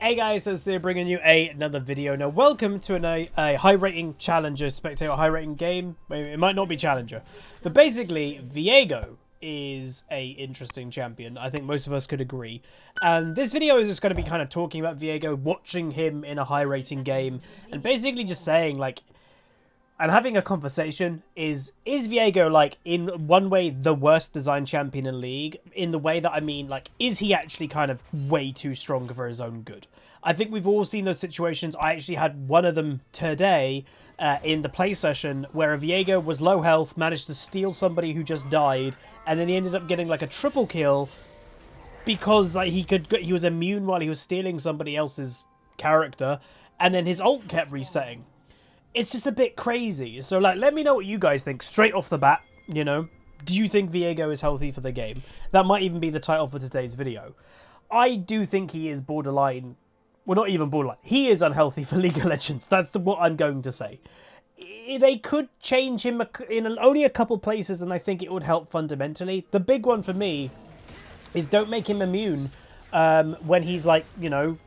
Hey guys, so Zero bringing you another video. Now, welcome to a high rating challenger, spectator high rating game. It might not be challenger, but basically, Viego is a interesting champion. I think most of us could agree. And this video is just going to be kind of talking about Viego, watching him in a high rating game, and basically just saying like, and having a conversation is Viego, like, in one way, the worst design champion in League? In the way that I mean, like, is he actually kind of way too strong for his own good? I think we've all seen those situations. I actually had one of them today in the play session where a Viego was low health, managed to steal somebody who just died, and then he ended up getting, like, a triple kill because like, he was immune while he was stealing somebody else's character, and then his ult kept resetting. It's just a bit crazy. So, like, let me know what you guys think straight off the bat, you know. Do you think Viego is healthy for the game? That might even be the title for today's video. I do think he is borderline. Well, not even borderline. He is unhealthy for League of Legends. That's what I'm going to say. They could change him in only a couple places, and I think it would help fundamentally. The big one for me is don't make him immune when he's, like, you know,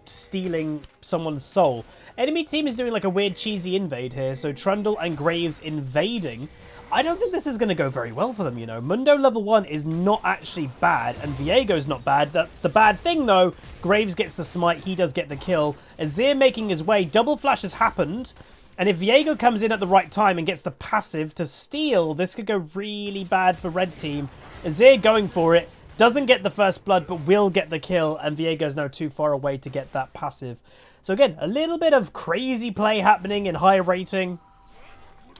stealing someone's soul. Enemy team is doing like a weird cheesy invade here, so Trundle and Graves invading. I don't think this is going to go very well for them, you know. Mundo level 1 is not actually bad, and Viego's not bad. That's the bad thing, though. Graves gets the smite, he does get the kill. Azir making his way, double flash has happened, and if Viego comes in at the right time and gets the passive to steal, this could go really bad for red team. Azir going for it. Doesn't get the first blood, but will get the kill, and Viego's now too far away to get that passive. So again, a little bit of crazy play happening in high rating.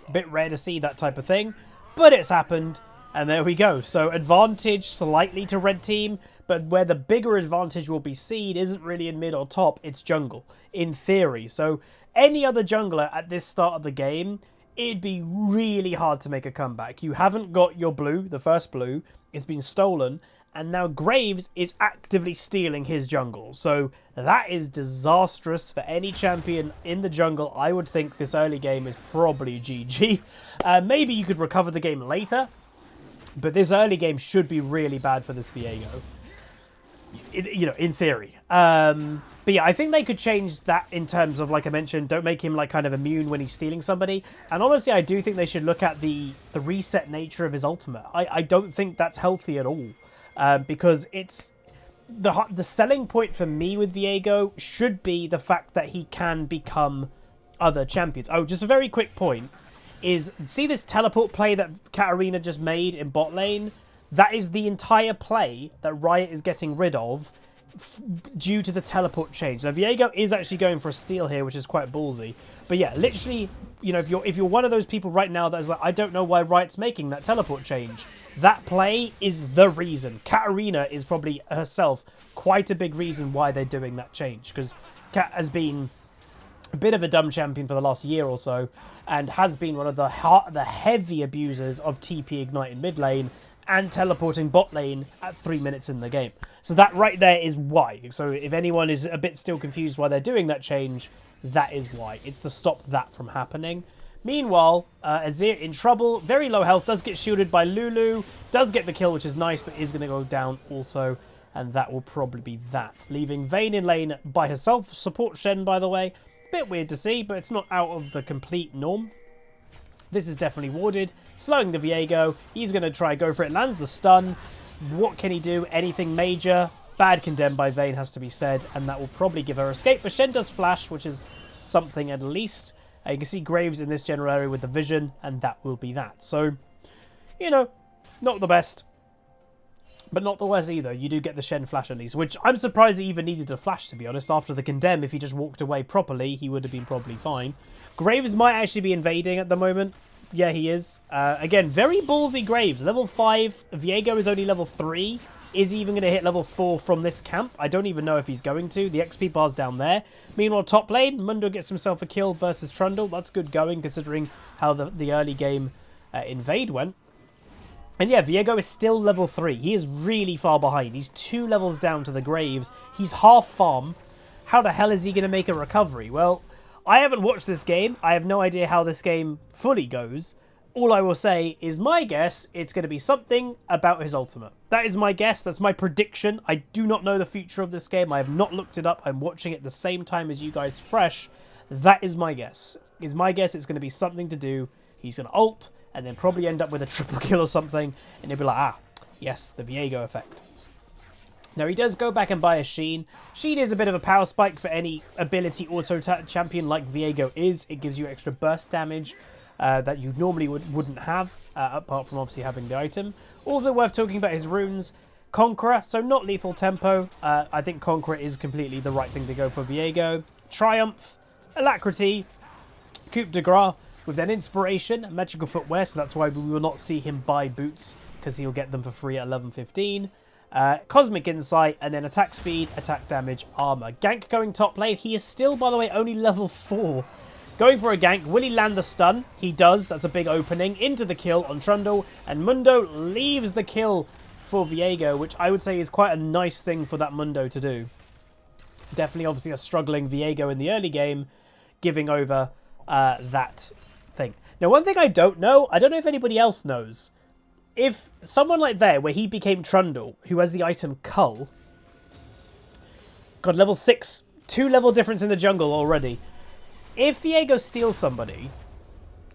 A bit rare to see that type of thing, but it's happened, and there we go. So advantage slightly to red team, but where the bigger advantage will be seen isn't really in mid or top, it's jungle, in theory. So any other jungler at this start of the game, it'd be really hard to make a comeback. You haven't got your blue, the first blue, it's been stolen, and now Graves is actively stealing his jungle. So that is disastrous for any champion in the jungle. I would think this early game is probably GG. Maybe you could recover the game later, but this early game should be really bad for this Viego. You know, in theory. But yeah, I think they could change that in terms of, like I mentioned, don't make him like kind of immune when he's stealing somebody. And honestly, I do think they should look at the reset nature of his ultimate. I don't think that's healthy at all. Because it's the selling point for me with Viego should be the fact that he can become other champions. Oh, just a very quick point is, see this teleport play that Katarina just made in bot lane? That is the entire play that Riot is getting rid of due to the teleport change. Now, Viego is actually going for a steal here, which is quite ballsy. But yeah, literally, you know, if you're one of those people right now that is like, I don't know why Riot's making that teleport change. That play is the reason. Katarina is probably herself quite a big reason why they're doing that change. Because Kat has been a bit of a dumb champion for the last year or so, and has been one of the heavy abusers of TP Ignite in mid lane and teleporting bot lane at 3 minutes in the game. So that right there is why. So if anyone is a bit still confused why they're doing that change, that is why. It's to stop that from happening. Meanwhile, Azir in trouble, very low health, does get shielded by Lulu, does get the kill, which is nice, but is going to go down also, and that will probably be that. Leaving Vayne in lane by herself, support Shen, by the way. Bit weird to see, but it's not out of the complete norm. This is definitely warded, slowing the Viego. He's going to try go for it, lands the stun. What can he do? Anything major? Bad condemned by Vayne, has to be said, and that will probably give her escape. But Shen does flash, which is something at least. You can see Graves in this general area with the vision, and that will be that. So, you know, not the best, but not the worst either. You do get the Shen flash at least, which I'm surprised he even needed a flash, to be honest. After the condemn, if he just walked away properly, he would have been probably fine. Graves might actually be invading at the moment. Yeah, he is. Again, very ballsy Graves. Level 5. Viego is only level 3. Is he even going to hit level 4 from this camp? I don't even know if he's going to. The XP bar's down there. Meanwhile, top lane, Mundo gets himself a kill versus Trundle. That's good going, considering how the early game invade went. And yeah, Viego is still level 3. He is really far behind. He's 2 levels down to the Graves. He's half farm. How the hell is he going to make a recovery? Well, I haven't watched this game. I have no idea how this game fully goes. All I will say is my guess, it's going to be something about his ultimate. That is my guess. That's my prediction. I do not know the future of this game. I have not looked it up. I'm watching it the same time as you guys fresh. That is my guess. It's going to be something to do. He's going to ult and then probably end up with a triple kill or something. And he'll be like, ah, yes, the Viego effect. Now, he does go back and buy a Sheen. Sheen is a bit of a power spike for any ability auto champion like Viego is. It gives you extra burst damage that you normally wouldn't have, apart from obviously having the item. Also worth talking about his runes. Conqueror, so not lethal tempo. I think Conqueror is completely the right thing to go for Viego. Triumph, Alacrity, Coup de Grace, with then Inspiration, Magical Footwear, so that's why we will not see him buy boots, because he'll get them for free at 11:15. Cosmic Insight, and then Attack Speed, Attack Damage, Armor. Gank going top lane. He is still, by the way, only level 4. Going for a gank. Will he land the stun? He does. That's a big opening. Into the kill on Trundle. And Mundo leaves the kill for Viego, which I would say is quite a nice thing for that Mundo to do. Definitely, obviously, a struggling Viego in the early game, giving over that thing. Now, one thing I don't know if anybody else knows. If someone like there, where he became Trundle, who has the item Cull, got level 6, 2 level difference in the jungle already. If Viego steals somebody,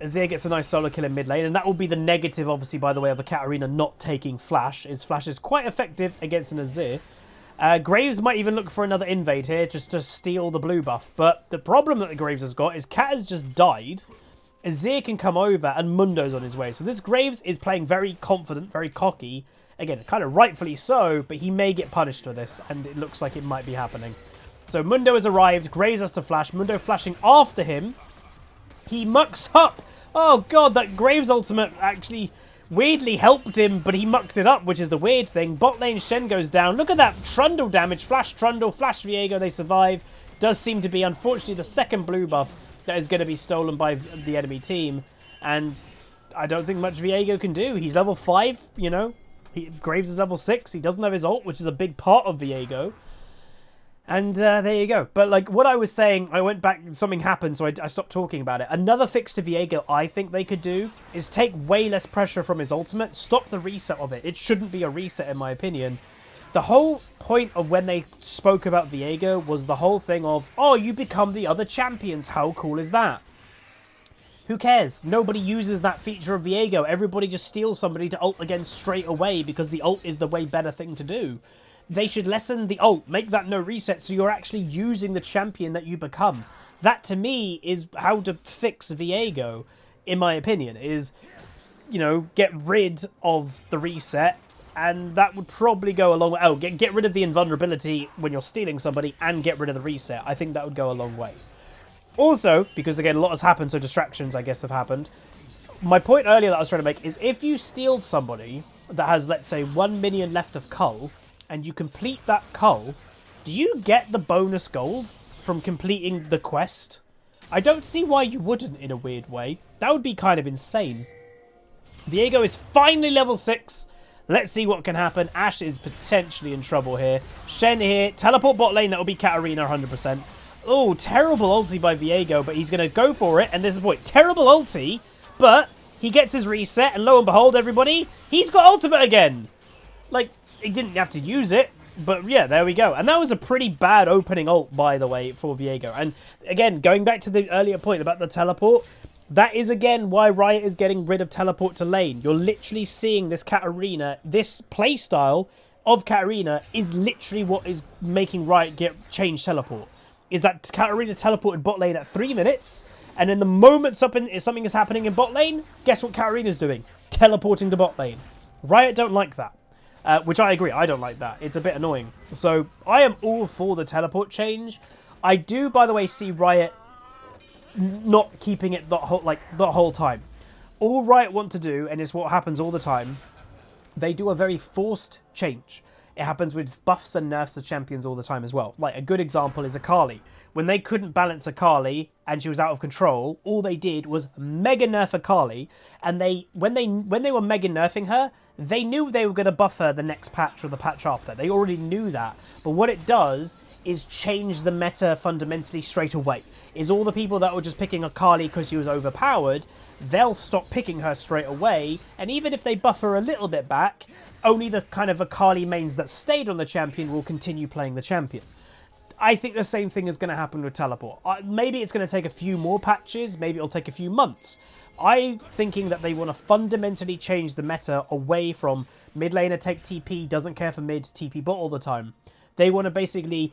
Azir gets a nice solo kill in mid lane, and that will be the negative, obviously, by the way, of a Katarina not taking Flash. His Flash is quite effective against an Azir. Graves might even look for another invade here, just to steal the blue buff. But the problem that the Graves has got is Cat has just died. Azir can come over, and Mundo's on his way. So this Graves is playing very confident, very cocky. Again, kind of rightfully so, but he may get punished for this, and it looks like it might be happening. So Mundo has arrived, Graves has to flash, Mundo flashing after him. He mucks up. Oh god, that Graves ultimate actually weirdly helped him, but he mucked it up, which is the weird thing. Bot lane Shen goes down. Look at that Trundle damage. Flash Trundle, flash Viego, they survive. Does seem to be, unfortunately, the second blue buff that is going to be stolen by the enemy team. And I don't think much Viego can do. He's level 5, you know. Graves is level 6. He doesn't have his ult, which is a big part of Viego. And there you go. But like what I was saying, I went back, something happened, so I stopped talking about it. Another fix to Viego I think they could do is take way less pressure from his ultimate. Stop the reset of it. It shouldn't be a reset in my opinion. The whole point of when they spoke about Viego was the whole thing of, oh, you become the other champions. How cool is that? Who cares? Nobody uses that feature of Viego. Everybody just steals somebody to ult against straight away because the ult is the way better thing to do. They should lessen the ult, make that no reset, so you're actually using the champion that you become. That, to me, is how to fix Viego, in my opinion, is, you know, get rid of the reset, and that would probably go a long way. Oh, get rid of the invulnerability when you're stealing somebody, and get rid of the reset. I think that would go a long way. Also, because, again, a lot has happened, so distractions, I guess, have happened. My point earlier that I was trying to make is if you steal somebody that has, let's say, 1 minion left of Cull, and you complete that Cull, do you get the bonus gold from completing the quest? I don't see why you wouldn't in a weird way. That would be kind of insane. Viego is finally level 6. Let's see what can happen. Ashe is potentially in trouble here. Shen here. Teleport bot lane. That will be Katarina 100%. Oh, terrible ulti by Viego, but he's going to go for it. And this is what, terrible ulti, but he gets his reset. And lo and behold, everybody, he's got ultimate again. Like, he didn't have to use it, but yeah, there we go. And that was a pretty bad opening ult, by the way, for Viego. And again, going back to the earlier point about the teleport, that is again why Riot is getting rid of teleport to lane. You're literally seeing this Katarina, this playstyle of Katarina is literally what is making Riot change teleport. Is that Katarina teleported bot lane at 3 minutes, and in the moment something is happening in bot lane, guess what Katarina's doing? Teleporting to bot lane. Riot don't like that. Which I agree, I don't like that. It's a bit annoying. So I am all for the teleport change. I do, by the way, see Riot not keeping it the whole time. All Riot want to do, and it's what happens all the time, they do a very forced change. It happens with buffs and nerfs of champions all the time as well. Like, a good example is Akali. When they couldn't balance Akali and she was out of control, all they did was mega nerf Akali. And when they were mega nerfing her, they knew they were going to buff her the next patch or the patch after. They already knew that. But what it does is change the meta fundamentally straight away. Is all the people that were just picking Akali because she was overpowered, they'll stop picking her straight away, and even if they buff her a little bit back, only the kind of Akali mains that stayed on the champion will continue playing the champion. I think the same thing is going to happen with teleport. Maybe it's going to take a few more patches, maybe it'll take a few months. I'm thinking that they want to fundamentally change the meta away from mid laner take TP, doesn't care for mid, TP bot all the time. They want to basically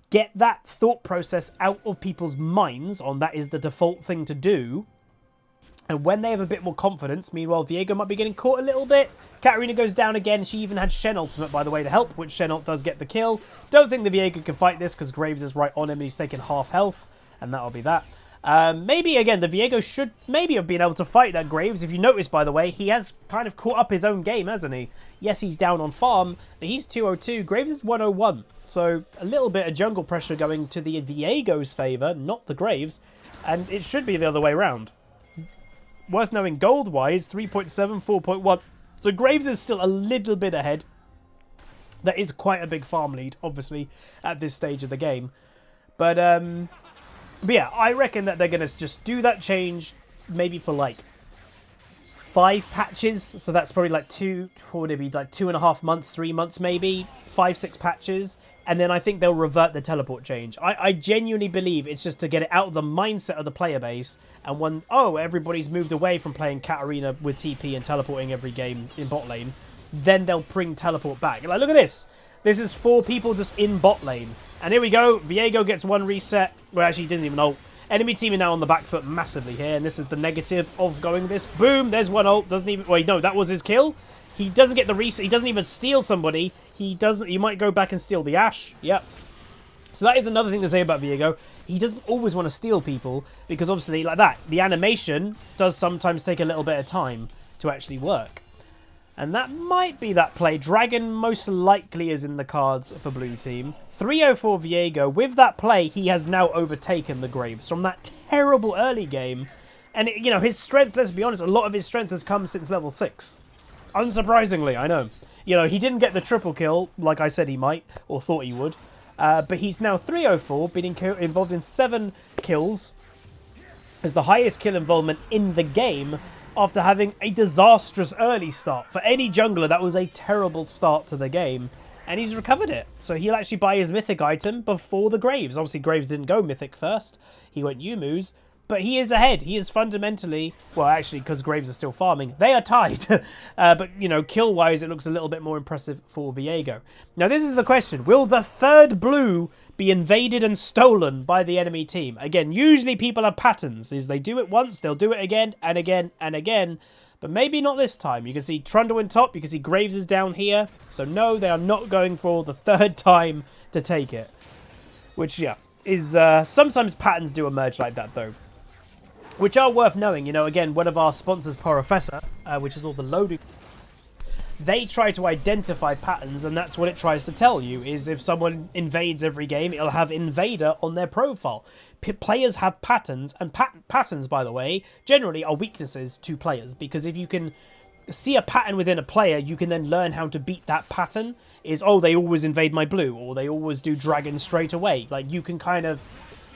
get that thought process out of people's minds on that is the default thing to do. And when they have a bit more confidence, meanwhile, Viego might be getting caught a little bit. Katarina goes down again. She even had Shen ultimate, by the way, to help, which Shen ult does get the kill. Don't think the Viego can fight this because Graves is right on him and he's taking half health. And that'll be that. Maybe, again, the Viego should maybe have been able to fight that Graves. If you notice, by the way, he has kind of caught up his own game, hasn't he? Yes, he's down on farm, but he's 202. Graves is 101. So a little bit of jungle pressure going to the Viego's favour, not the Graves. And it should be the other way around. Worth knowing gold-wise, 3.7, 4.1. So Graves is still a little bit ahead. That is quite a big farm lead, obviously, at this stage of the game. But yeah, I reckon that they're going to just do that change maybe for like 5 patches. So that's probably like what would it be, like 2.5 months, 3 months maybe, 5-6 patches. And then I think they'll revert the teleport change. I genuinely believe it's just to get it out of the mindset of the player base. And when, everybody's moved away from playing Katarina with TP and teleporting every game in bot lane, then they'll bring teleport back. Like, look at this. This is 4 people just in bot lane. And here we go. Viego gets 1 reset. Well, actually, he doesn't even ult. Enemy team are now on the back foot massively here. And this is the negative of going this. Boom, there's 1 ult. Doesn't even... Wait, no, that was his kill. He doesn't get the reset. He doesn't even steal somebody. He doesn't. You might go back and steal the Ashe. Yep. So that is another thing to say about Viego. He doesn't always want to steal people because obviously like that, the animation does sometimes take a little bit of time to actually work. And that might be that play. Dragon most likely is in the cards for blue team. 304 Viego. With that play, he has now overtaken the Graves from that terrible early game. And, you know, his strength, let's be honest, a lot of his strength has come since level 6. Unsurprisingly, I know. You know, he didn't get the triple kill like I said he might, or thought he would. But he's now 304, being involved in 7 kills. As the highest kill involvement in the game after having a disastrous early start. For any jungler, that was a terrible start to the game. And he's recovered it. So he'll actually buy his mythic item before the Graves. Obviously, Graves didn't go mythic first. He went Yumu's. But he is ahead. He is fundamentally... Well, actually, because Graves is still farming. They are tied. But, you know, kill-wise, it looks a little bit more impressive for Viego. Now, this is the question. Will the third blue be invaded and stolen by the enemy team? Again, usually people have patterns. Is they do it once, they'll do it again and again and again. But maybe not this time. You can see Trundle in top. You can see Graves is down here. So, no, they are not going for the third time to take it. Which, yeah, is... sometimes patterns do emerge like that, though. Which are worth knowing. You know, again, one of our sponsors, Professor, which is all the loading, they try to identify patterns, and that's what it tries to tell you, is if someone invades every game, it'll have invader on their profile. Players have patterns, and patterns, by the way, generally are weaknesses to players, because if you can see a pattern within a player, you can then learn how to beat that pattern. Is, oh, they always invade my blue, or they always do dragon straight away. Like, you can kind of...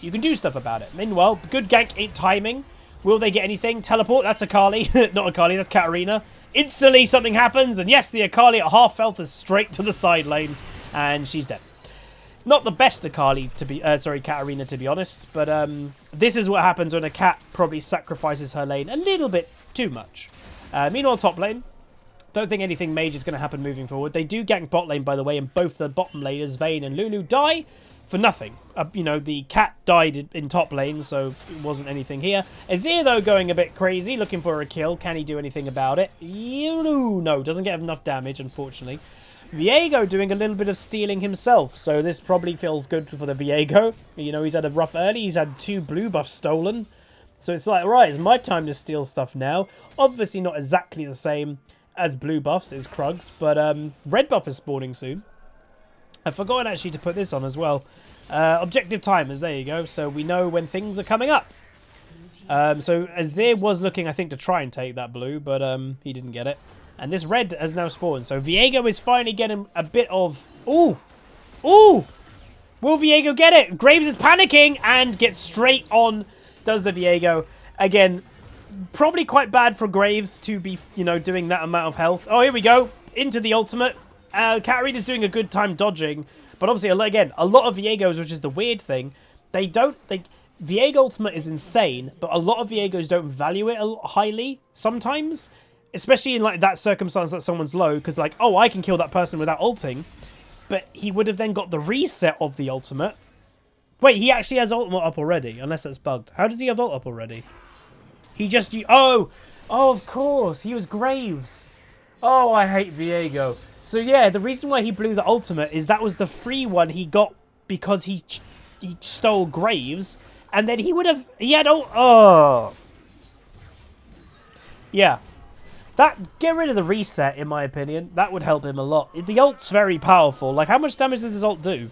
You can do stuff about it. Meanwhile, good gank timing. Will they get anything? Teleport, that's Akali. Not Akali, that's Katarina. Instantly something happens, and yes, the Akali at half health is straight to the side lane, and she's dead. Not the best Akali to be, Katarina to be honest, but this is what happens when a cat probably sacrifices her lane a little bit too much. Meanwhile, top lane. Don't think anything major is going to happen moving forward. They do gank bot lane, by the way, and both the bottom laners, Vayne and Lulu, die for nothing. You know, the cat died in top lane, so it wasn't anything here. Azir, though, going a bit crazy, looking for a kill. Can he do anything about it? No, doesn't get enough damage, unfortunately. Viego doing a little bit of stealing himself, so this probably feels good for the Viego. You know, he's had a rough early. He's had 2 blue buffs stolen. So it's like, right, it's my time to steal stuff now. Obviously not exactly the same as blue buffs is Krugs, but red buff is spawning soon. I've forgotten actually to put this on as well. Objective timers, there you go. So we know when things are coming up. So Azir was looking, I think, to try and take that blue, but he didn't get it. And this red has now spawned. So Viego is finally getting a bit of... Ooh! Will Viego get it? Graves is panicking and gets straight on. Does the Viego. Again, probably quite bad for Graves to be, you know, doing that amount of health. Oh, here we go. Into the ultimate. Katarina's doing a good time dodging. But obviously, again, a lot of Viegos, which is the weird thing, Viego ultimate is insane, but a lot of Viegos don't value it highly sometimes. Especially in like that circumstance that someone's low, because like, oh, I can kill that person without ulting. But he would have then got the reset of the ultimate. Wait, he actually has ultimate up already, unless that's bugged. How does he have ult up already? He just... Oh, of course. He was Graves. Oh, I hate Viego. So yeah, the reason why he blew the ultimate is that was the free one he got because he stole Graves. And then he would have... He had ult... Oh. Yeah. Get rid of the reset, in my opinion. That would help him a lot. The ult's very powerful. Like, how much damage does his ult do?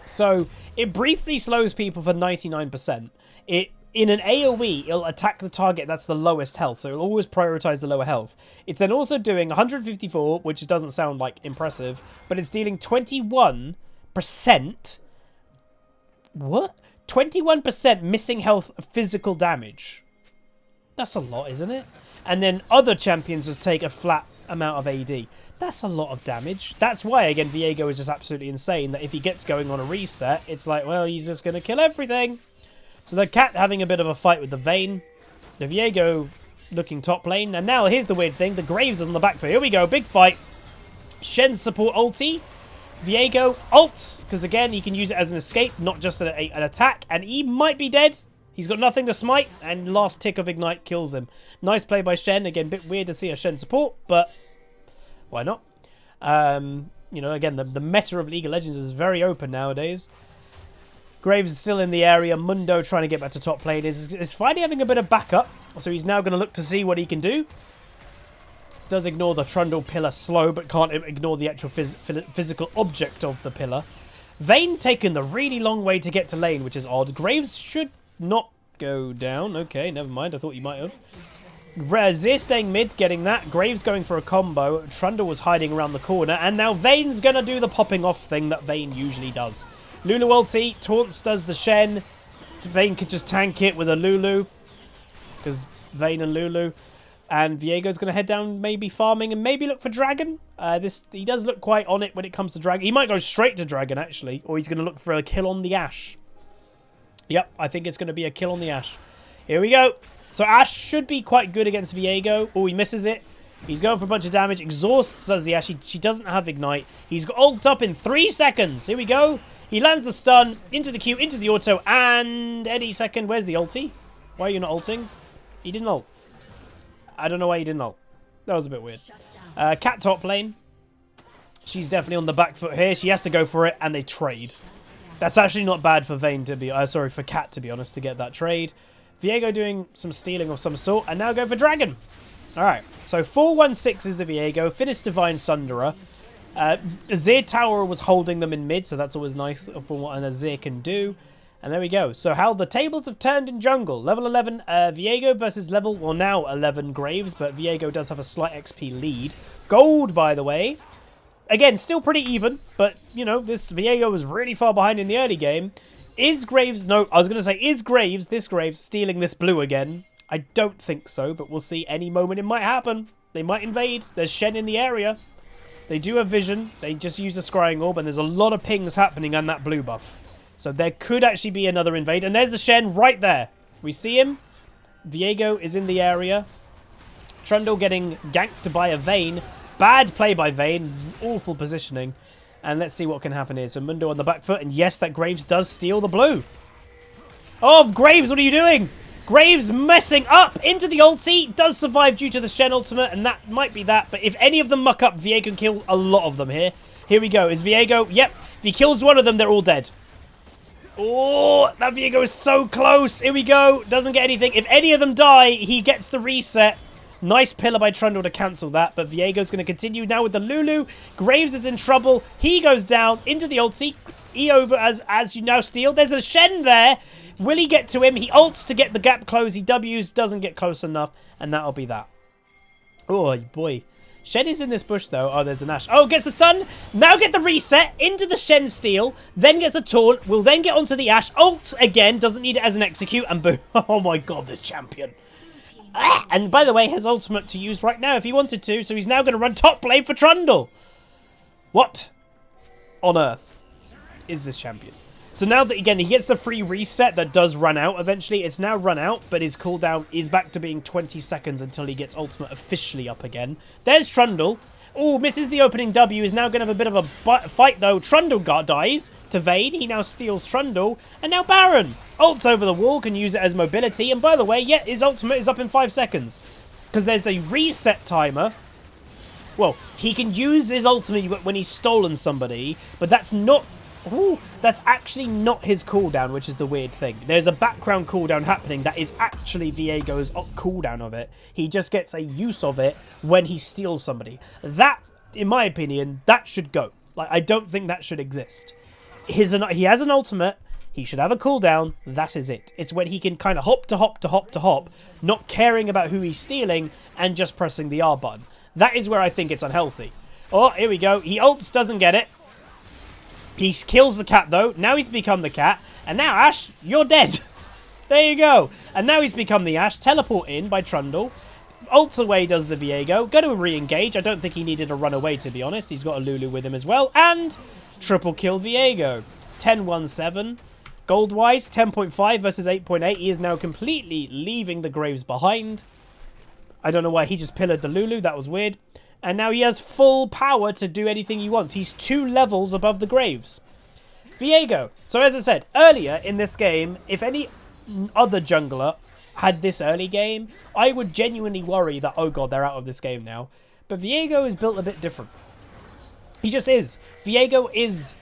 So, it briefly slows people for 99%. In an AoE, it'll attack the target that's the lowest health. So, it'll always prioritize the lower health. It's then also doing 154, which doesn't sound, like, impressive. But it's dealing 21%... What? 21% missing health physical damage. That's a lot, isn't it? And then other champions just take a flat amount of AD. That's a lot of damage. That's why, again, Viego is just absolutely insane. That if he gets going on a reset, it's like, well, he's just going to kill everything. So the Cat having a bit of a fight with the Vayne. The Viego looking top lane. And now, here's the weird thing. The Graves on the back foot. Here we go. Big fight. Shen support ulti. Viego ults. Because, again, he can use it as an escape, not just an attack. And he might be dead. He's got nothing to smite, and last tick of Ignite kills him. Nice play by Shen. Again, a bit weird to see a Shen support, but why not? You know, again, the meta of League of Legends is very open nowadays. Graves is still in the area. Mundo trying to get back to top lane. Is finally having a bit of backup, so he's now going to look to see what he can do. Does ignore the Trundle pillar slow, but can't ignore the actual physical object of the pillar. Vayne taking the really long way to get to lane, which is odd. Graves should not go down. Okay, never mind. I thought you might have. Zir staying mid, getting that. Graves going for a combo. Trundle was hiding around the corner. And now Vayne's going to do the popping off thing that Vayne usually does. Lulu ulti. Taunts does the Shen. Vayne could just tank it with a Lulu. Because Vayne and Lulu. And Viego's going to head down, maybe farming, and maybe look for Dragon. He does look quite on it when it comes to Dragon. He might go straight to Dragon, actually. Or he's going to look for a kill on the Ashe. Yep, I think it's going to be a kill on the Ashe. Here we go. So Ashe should be quite good against Viego. Oh, he misses it. He's going for a bunch of damage. Exhausts does the Ashe. She doesn't have Ignite. He's got ult up in 3 seconds. Here we go. He lands the stun into the Q, into the auto, and any second. Where's the ulti? Why are you not ulting? He didn't ult. I don't know why he didn't ult. That was a bit weird. Cat top lane. She's definitely on the back foot here. She has to go for it, and they trade. That's actually not bad for Vayne to be... sorry, for Cat, to be honest, to get that trade. Viego doing some stealing of some sort, and now go for Dragon. All right, so 4-1-6 is the Viego. Finished Divine Sunderer. Azir Tower was holding them in mid, so that's always nice for what an Azir can do. And there we go. So how the tables have turned in jungle. Level 11 Viego versus level... Well, now 11 Graves, but Viego does have a slight XP lead. Gold, by the way. Again, still pretty even, but, you know, this Viego was really far behind in the early game. Is Graves... No, I was going to say, is Graves, this Graves, stealing this blue again? I don't think so, but we'll see. Any moment it might happen. They might invade. There's Shen in the area. They do have vision. They just use the scrying orb, and there's a lot of pings happening on that blue buff. So there could actually be another invade. And there's the Shen right there. We see him. Viego is in the area. Trundle getting ganked by a Vayne. Bad play by Vayne. Awful positioning. And let's see what can happen here. So Mundo on the back foot. And yes, that Graves does steal the blue. Oh, Graves, what are you doing? Graves messing up into the ulti. Does survive due to the Shen ultimate. And that might be that. But if any of them muck up, Viego can kill a lot of them here. Here we go. Is Viego? Yep. If he kills one of them, they're all dead. Oh, that Viego is so close. Here we go. Doesn't get anything. If any of them die, he gets the reset. Nice pillar by Trundle to cancel that. But Viego's going to continue now with the Lulu. Graves is in trouble. He goes down into the ulti. E over as you now steal. There's a Shen there. Will he get to him? He ults to get the gap closed. He Ws. Doesn't get close enough. And that'll be that. Oh, boy. Shen is in this bush, though. Oh, there's an Ashe. Oh, gets the stun. Now get the reset into the Shen steal. Then gets a taunt. Will then get onto the Ashe. Ults again. Doesn't need it as an execute. And boom. Oh, my God, this champion. Ah, and by the way, has ultimate to use right now if he wanted to. So he's now going to run top lane for Trundle. What on earth is this champion? So now that, again, he gets the free reset that does run out eventually. It's now run out, but his cooldown is back to being 20 seconds until he gets ultimate officially up again. There's Trundle. Oh, misses the opening W. Is now going to have a bit of a fight, though. Trundle dies to Vayne. He now steals Trundle. And now Baron. Ults over the wall, can use it as mobility. And by the way, yeah, his ultimate is up in 5 seconds. Because there's a reset timer. Well, he can use his ultimate when he's stolen somebody, but that's not... Ooh, that's actually not his cooldown, which is the weird thing. There's a background cooldown happening that is actually Viego's cooldown of it. He just gets a use of it when he steals somebody. That, in my opinion, that should go. Like, I don't think that should exist. He has an ultimate. He should have a cooldown. That is it. It's when he can kind of hop to hop to hop to hop, not caring about who he's stealing and just pressing the R button. That is where I think it's unhealthy. Oh, here we go. He ults, doesn't get it. He kills the cat, though. Now he's become the cat. And now, Ashe, you're dead. There you go. And now he's become the Ashe. Teleport in by Trundle. Ults away does the Viego. Go to re-engage. I don't think he needed to run away, to be honest. He's got a Lulu with him as well. And triple kill Viego. 10-1-7. Gold-wise, 10.5 versus 8.8. He is now completely leaving the Graves behind. I don't know why he just pillared the Lulu. That was weird. And now he has full power to do anything he wants. He's 2 levels above the Graves. Viego. So as I said, earlier in this game, if any other jungler had this early game, I would genuinely worry that, oh god, they're out of this game now. But Viego is built a bit different. He just is. Viego is,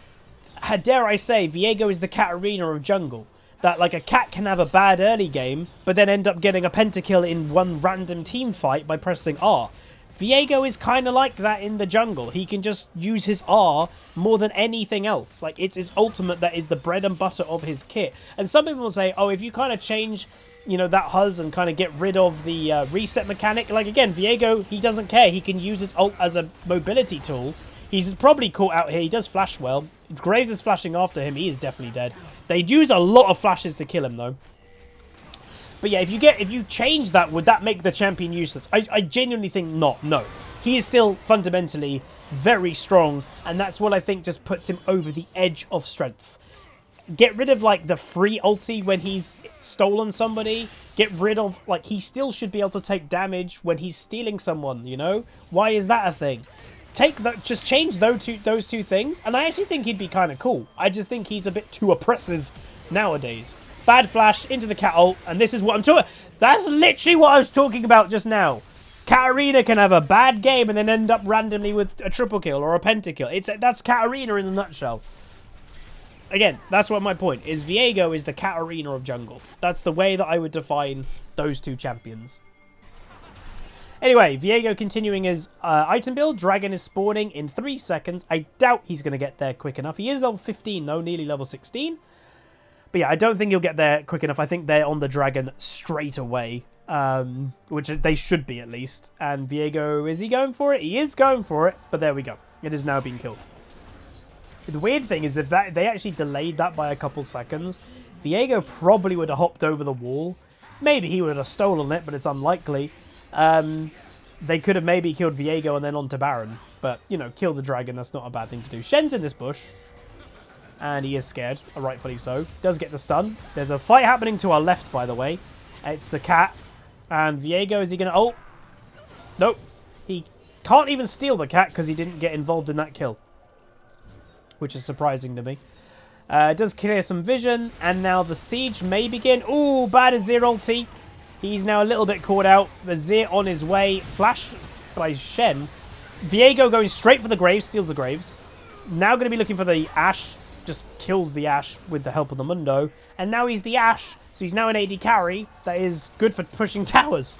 dare I say, Viego is the Katarina of jungle. That, like, a cat can have a bad early game, but then end up getting a pentakill in one random team fight by pressing R. Viego is kind of like that in the jungle. He can just use his R more than anything else. Like, it's his ultimate that is the bread and butter of his kit. And some people will say, oh, if you kind of change, you know, that Huzz and kind of get rid of the reset mechanic. Like, again, Viego, he doesn't care. He can use his ult as a mobility tool. He's probably caught out here. He does flash well. Graves is flashing after him. He is definitely dead. They use a lot of flashes to kill him, though. But yeah, if you change that, would that make the champion useless? I genuinely think not. No. He is still fundamentally very strong, and that's what I think just puts him over the edge of strength. Get rid of, like, the free ulti when he's stolen somebody. Get rid of, like, he still should be able to take damage when he's stealing someone, you know? Why is that a thing? Just change those two things, and I actually think he'd be kind of cool. I just think he's a bit too oppressive nowadays. Bad flash into the cat ult, and this is what I'm talking. That's literally what I was talking about just now. Katarina can have a bad game and then end up randomly with a triple kill or a pentakill. That's Katarina in a nutshell. Again, that's what my point is. Viego is the Katarina of jungle. That's the way that I would define those two champions. Anyway, Viego continuing his item build. Dragon is spawning in 3 seconds. I doubt he's going to get there quick enough. He is level 15 though, nearly level 16. But yeah, I don't think he'll get there quick enough. I think they're on the dragon straight away, which they should be at least. And Viego, is he going for it? He is going for it, but there we go. It is now being killed. The weird thing is if they actually delayed that by a couple seconds, Viego probably would have hopped over the wall. Maybe he would have stolen it, but it's unlikely. They could have maybe killed Viego and then on to Baron. But, you know, kill the dragon, that's not a bad thing to do. Shen's in this bush. And he is scared, rightfully so. Does get the stun. There's a fight happening to our left, by the way. It's the cat. And Viego, is he going to ult? Nope. He can't even steal the cat because he didn't get involved in that kill. Which is surprising to me. It does clear some vision. And now the siege may begin. Ooh, bad Azir ulti. He's now a little bit caught out. Azir on his way. Flash by Shen. Viego going straight for the Graves. Steals the Graves. Now going to be looking for the Ashe. Just kills the Ashe with the help of the Mundo. And now he's the Ashe. So he's now an AD carry. That is good for pushing towers.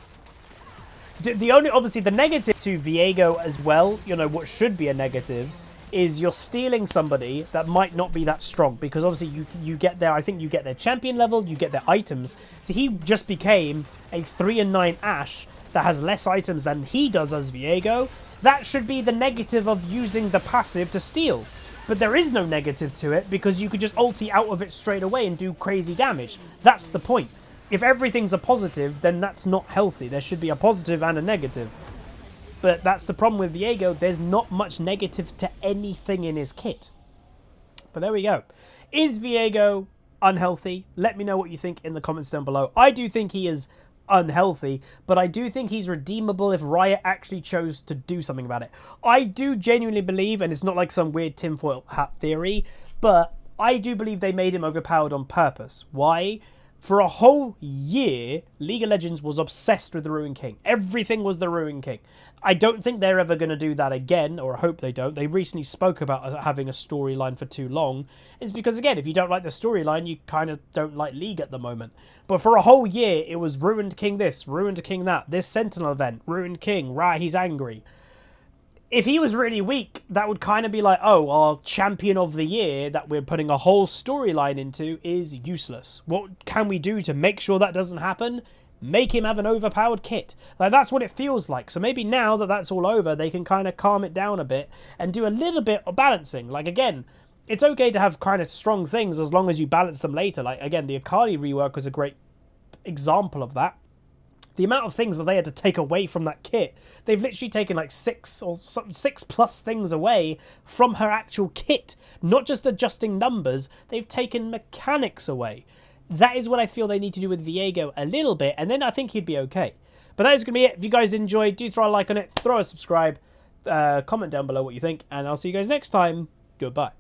Obviously, the negative to Viego as well, you know, what should be a negative, is you're stealing somebody that might not be that strong. Because obviously you get their, I think you get their champion level, you get their items. So he just became a 3 and 9 Ashe that has less items than he does as Viego. That should be the negative of using the passive to steal. But there is no negative to it because you could just ulti out of it straight away and do crazy damage. That's the point. If everything's a positive, then that's not healthy. There should be a positive and a negative. But that's the problem with Viego. There's not much negative to anything in his kit. But there we go. Is Viego unhealthy? Let me know what you think in the comments down below. I do think he is unhealthy, but I do think he's redeemable if Riot actually chose to do something about it. I do genuinely believe, and it's not like some weird tinfoil hat theory, but I do believe they made him overpowered on purpose. Why? For a whole year, League of Legends was obsessed with the Ruined King. Everything was the Ruined King. I don't think they're ever going to do that again, or I hope they don't. They recently spoke about having a storyline for too long. It's because, again, if you don't like the storyline, you kind of don't like League at the moment. But for a whole year, it was Ruined King this, Ruined King that, this Sentinel event, Ruined King, rah, he's angry. If he was really weak, that would kind of be like, oh, our champion of the year that we're putting a whole storyline into is useless. What can we do to make sure that doesn't happen? Make him have an overpowered kit. Like, that's what it feels like. So maybe now that that's all over, they can kind of calm it down a bit and do a little bit of balancing. Like, again, it's okay to have kind of strong things as long as you balance them later. Like, again, the Akali rework was a great example of that. The amount of things that they had to take away from that kit, they've literally taken like 6+ things away from her actual kit. Not just adjusting numbers, they've taken mechanics away. That is what I feel they need to do with Viego a little bit, and then I think he'd be okay. But that is going to be it. If you guys enjoyed, do throw a like on it, throw a subscribe, comment down below what you think, and I'll see you guys next time. Goodbye.